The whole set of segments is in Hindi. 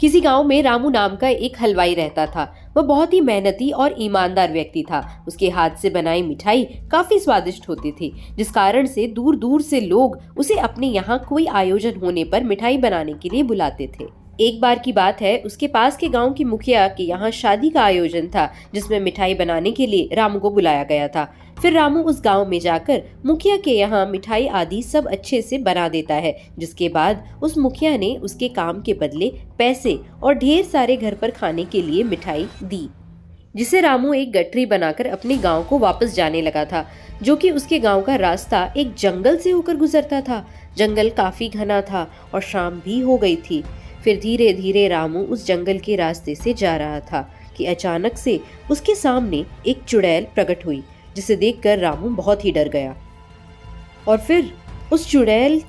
किसी गांव में रामू नाम का एक हलवाई रहता था। वह बहुत ही मेहनती और ईमानदार व्यक्ति था। उसके हाथ से बनाई मिठाई काफी स्वादिष्ट होती थी, जिस कारण से दूर दूर से लोग उसे अपने यहाँ कोई आयोजन होने पर मिठाई बनाने के लिए बुलाते थे। एक बार की बात है, उसके पास के गांव की मुखिया के यहाँ शादी का आयोजन था, जिसमें मिठाई बनाने के लिए रामू को बुलाया गया था। फिर रामू उस गांव में जाकर मुखिया के यहाँ मिठाई आदि सब अच्छे से बना देता है, जिसके बाद उस मुखिया ने उसके काम के बदले पैसे और ढेर सारे घर पर खाने के लिए मिठाई दी, जिसे रामू एक गठरी बनाकर अपने गांव को वापस जाने लगा था, जो कि उसके गांव का रास्ता एक जंगल से होकर गुजरता था। जंगल काफी घना था और शाम भी हो गई थी। फिर धीरे धीरे रामू उस जंगल के रास्ते से जा रहा था कि अचानक से उसके सामने एक चुड़ैल प्रकट हुई, जिसे देखकर रामू बहुत ही डर गया और फिर उस चुड़ैल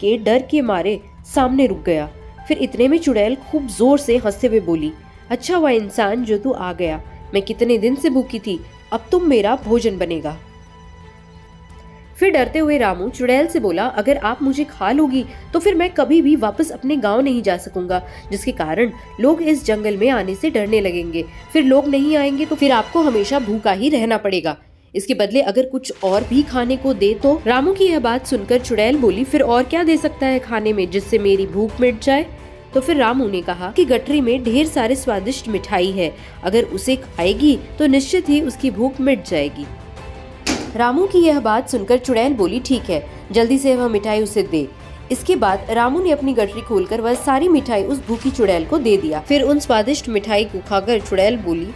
के डर के मारे सामने रुक गया। फिर इतने में चुड़ैल खूब जोर से हंसते हुए बोली, अच्छा हुआ इंसान जो तू आ गया, मैं कितने दिन से भूखी थी, अब तुम मेरा भोजन बनेगा। फिर डरते हुए रामू चुड़ैल से बोला, अगर आप मुझे खा लोगी तो फिर मैं कभी भी वापस अपने गांव नहीं जा सकूंगा, जिसके कारण लोग इस जंगल में आने से डरने लगेंगे। फिर लोग नहीं आएंगे तो फिर आपको हमेशा भूखा ही रहना पड़ेगा। इसके बदले अगर कुछ और भी खाने को दे तो। रामू की यह बात सुनकर चुड़ैल बोली, फिर और क्या दे सकता है खाने में जिससे मेरी भूख मिट जाए? तो फिर रामू ने कहा कि गठरी में ढेर सारे स्वादिष्ट मिठाई है, अगर उसे खाएगी तो निश्चित ही उसकी भूख मिट जाएगी। रामू की यह बात सुनकर चुड़ैल बोली, ठीक है, जल्दी से वह मिठाई उसे दे। इसके बाद रामू ने अपनी गठरी खोलकर वह सारी मिठाई उस भूखी चुड़ैल को दे दिया। फिर उन स्वादिष्ट मिठाई को खाकर चुड़ैल बोली,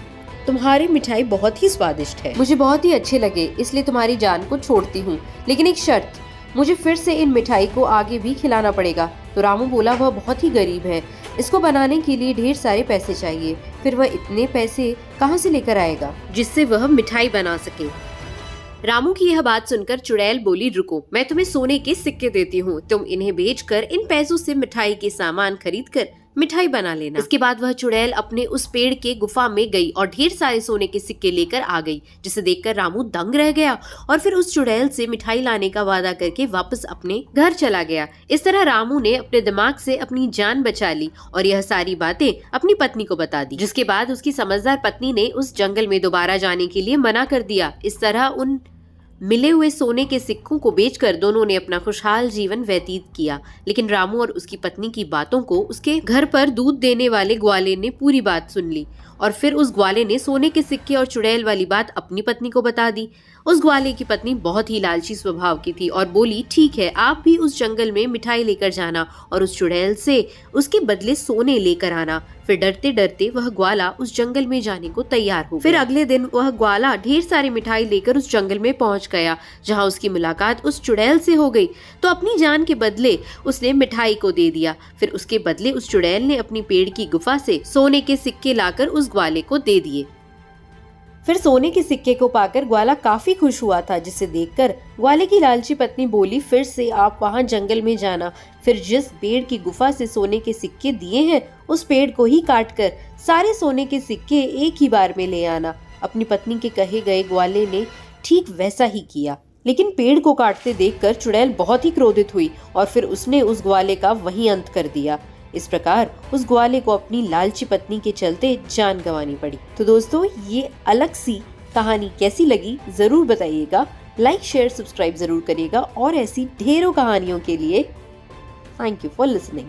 तुम्हारी मिठाई बहुत ही स्वादिष्ट है, मुझे बहुत ही अच्छे लगे, इसलिए तुम्हारी जान को छोड़ती हूँ, लेकिन एक शर्त, मुझे फिर से इन मिठाई को आगे भी खिलाना पड़ेगा। तो रामू बोला, वह बहुत ही गरीब है, इसको बनाने के लिए ढेर सारे पैसे चाहिए। फिर वह इतने पैसे कहाँ से लेकर आएगा जिससे वह मिठाई बना सके? रामू की यह बात सुनकर चुड़ैल बोली, रुको, मैं तुम्हें सोने के सिक्के देती हूँ, तुम इन्हें बेचकर इन पैसों से मिठाई के सामान खरीद कर मिठाई बना लेना। इसके बाद वह चुड़ैल अपने उस पेड़ के गुफा में गई और ढेर सारे सोने के सिक्के लेकर आ गई, जिसे देखकर रामू दंग रह गया और फिर उस चुड़ैल से मिठाई लाने का वादा करके वापस अपने घर चला गया। इस तरह रामू ने अपने दिमाग से अपनी जान बचा ली और यह सारी बातें अपनी पत्नी को बता दी, जिसके बाद उसकी समझदार पत्नी ने उस जंगल में दोबारा जाने के लिए मना कर दिया। इस तरह उन मिले हुए सोने के सिक्कों को बेचकर दोनों ने अपना खुशहाल जीवन व्यतीत किया। लेकिन रामू और उसकी पत्नी की बातों को उसके घर पर दूध देने वाले ग्वाले ने पूरी बात सुन ली और फिर उस ग्वाले ने सोने के सिक्के और चुड़ैल वाली बात अपनी पत्नी को बता दी। उस ग्वाले की पत्नी बहुत ही लालची स्वभाव की थी और बोली, ठीक है, आप भी उस जंगल में मिठाई लेकर जाना और उस चुड़ैल से उसके बदले सोने लेकर आना। फिर डरते डरते वह ग्वाला उस जंगल में जाने को तैयार हो। फिर अगले दिन वह ग्वाला ढेर सारी मिठाई लेकर उस जंगल में पहुंच गया, जहां उसकी मुलाकात उस चुड़ैल से हो गई। तो अपनी जान के बदले उसने मिठाई को दे दिया। फिर उसके बदले उस चुड़ैल ने अपनी पेड़ की गुफा से सोने के सिक्के लाकर उस ग्वाले को दे दिए। फिर सोने के सिक्के को पाकर ग्वाला काफी खुश हुआ था, जिसे देखकर ग्वाले की लालची पत्नी बोली, फिर से आप वहां जंगल में जाना, फिर जिस पेड़ की गुफा से सोने के सिक्के दिए हैं उस पेड़ को ही काटकर सारे सोने के सिक्के एक ही बार में ले आना। अपनी पत्नी के कहे गए ग्वाले ने ठीक वैसा ही किया, लेकिन पेड़ को काटते देखकर चुड़ैल बहुत ही क्रोधित हुई और फिर उसने उस ग्वाले का वहीं अंत कर दिया। इस प्रकार उस ग्वाले को अपनी लालची पत्नी के चलते जान गंवानी पड़ी। तो दोस्तों, ये अलग सी कहानी कैसी लगी जरूर बताइएगा, लाइक शेयर सब्सक्राइब जरूर करिएगा और ऐसी ढेरों कहानियों के लिए थैंक यू फॉर लिसनिंग।